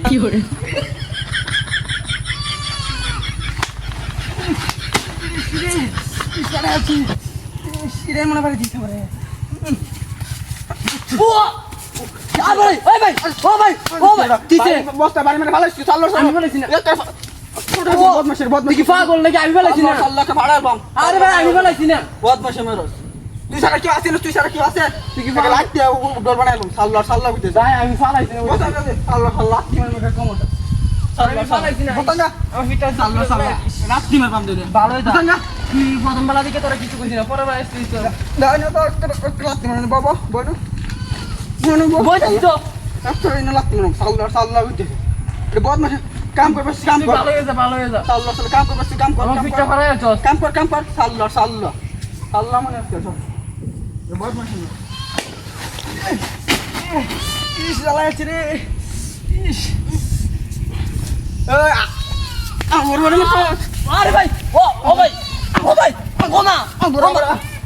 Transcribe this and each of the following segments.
কি করে সিরে মনে করে দিতে পারে ভাই ওই ভাই ও ভাই ও ভাই কিসে বস্তা বাড়ি মানে ভালো চাললো আমি বলেছি না বদমাশের বদমাশ কি পাগল নাকি আমি বলেছি না আল্লাহকে ভাড়া বাম আরে ভাই আমি বলেছি না বদমাশের মেরস তুই সারা কি আছে তুই সারা কি আছে তুই কি ভাড়া লাগতে ডল বানাইলাম সাল্লাহ সাল্লাহ বুঝতে ভাই আমি ফালাইছি না বস্তা দে সাল্লাহ সাল্লাহ কি মানে কমটা আমি ফালাইছি না বস্তা আমি ফিটা সাল্লাহ সাল্লাহ রাত কি মার বাম দে ভালোই দা বস্তা তুই প্রথম বেলা দিকে তোরা কিছু কইছিস না পরে বেলা এসেছিস তো দাও না তো রাত মানে বাবা বলো মনে বইছিস তো একটা ইনা লাগতে মানে সাল্লাহ সাল্লাহ বুঝতে এটা বদমাশ কাম করবে কাম তুই কর ভালো হয়ে যা সাল্লাহ সাল্লাহ কাম করবে কাম কর আমার ফিটটা ফালাই আছস কাম কর সাল্লাহ সাল্লাহ সাল্লাহ মানে আছে সব বদমাশ না ইস জ্বালাচ্ছে রে ইস আমার মনে মতো আরে ভাই ও ভাই ও ভাই ও না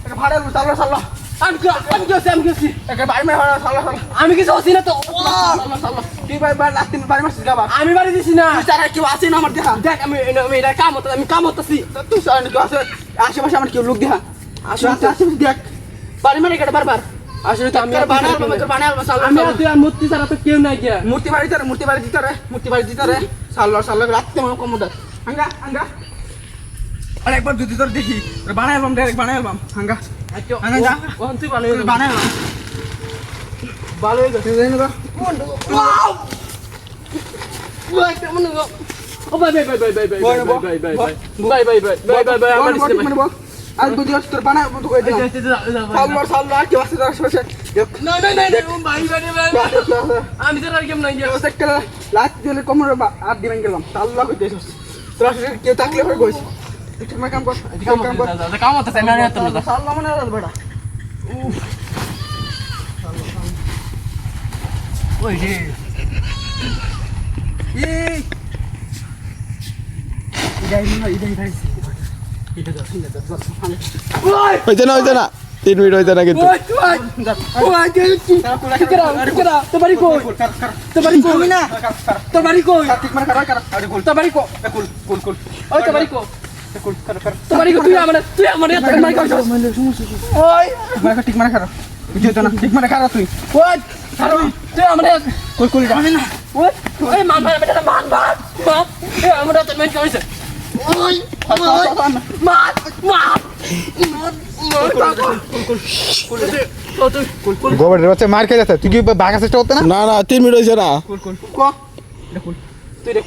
এটা ভাড়া সাল্লাহ সাল্লাহ আমি গেছি এটা বাড়ি মে ভাড়া সাল্লাহ সাল্লাহ আমি কিছু হচ্ছি না তো সাল্লাহ সাল্লাহ কি ভাই বাড়ি লাগতে বাড়ি মারছিস গাবা আমি বাড়ি দিছি না তুই তারা কেউ আছে না আমার দেখা দেখ আমি এটা কাম হতেছি তুই সারা কেউ আছে আশেপাশে আমার কেউ লোক দেখা আশেপাশে দেখ বাড়ি মানে কেটে বারবার আসলে তো আমি বানাল সাল্লাহ আমি তুই আর মূর্তি ছাড়া তো কেউ নাই গিয়া মূর্তি বাড়ি দিতে রে সাল্লাহ সাল্লাহ রাখতে মনে কমোদা হাঙ্গা আরে একবার যদি তোর দেখি বানাই আলবাম ডাইরেক্ট বানাই আলবাম হাঙ্গা হাঙ্গা তুই ভালো হয়ে বানাই আলবাম ভালো হয়ে গেছে ও ভাই আমার আর বুঝি তোর বানাই মতো কই দিলাম সাল্লাহ সাল্লাহ কি আছে তোর আশেপাশে আমি তো আর কেমন নাই গিয়া একটা লাত দিলে কোমরে আর দিবেন গেলাম সাল্লাহ কই দিছিস তোর আসলে কেউ থাকলে হয়ে গইস ঠিক কাম কর কাম হতেছে আমি আর তো সাল্লাহ মানে আর বেটা ওই রে এই ইদাই ভাই হইছে না 3 মিনিট হইছে না কিন্তু ঠিক মানে খারাপ ঠিক মানে খারাপ তুই গোবরের বাচ্চা মার খেয়ে যাচ্ছে তুই কি ভাগা চেষ্টা করতে না 3 মিনিট হইছে না তুই রে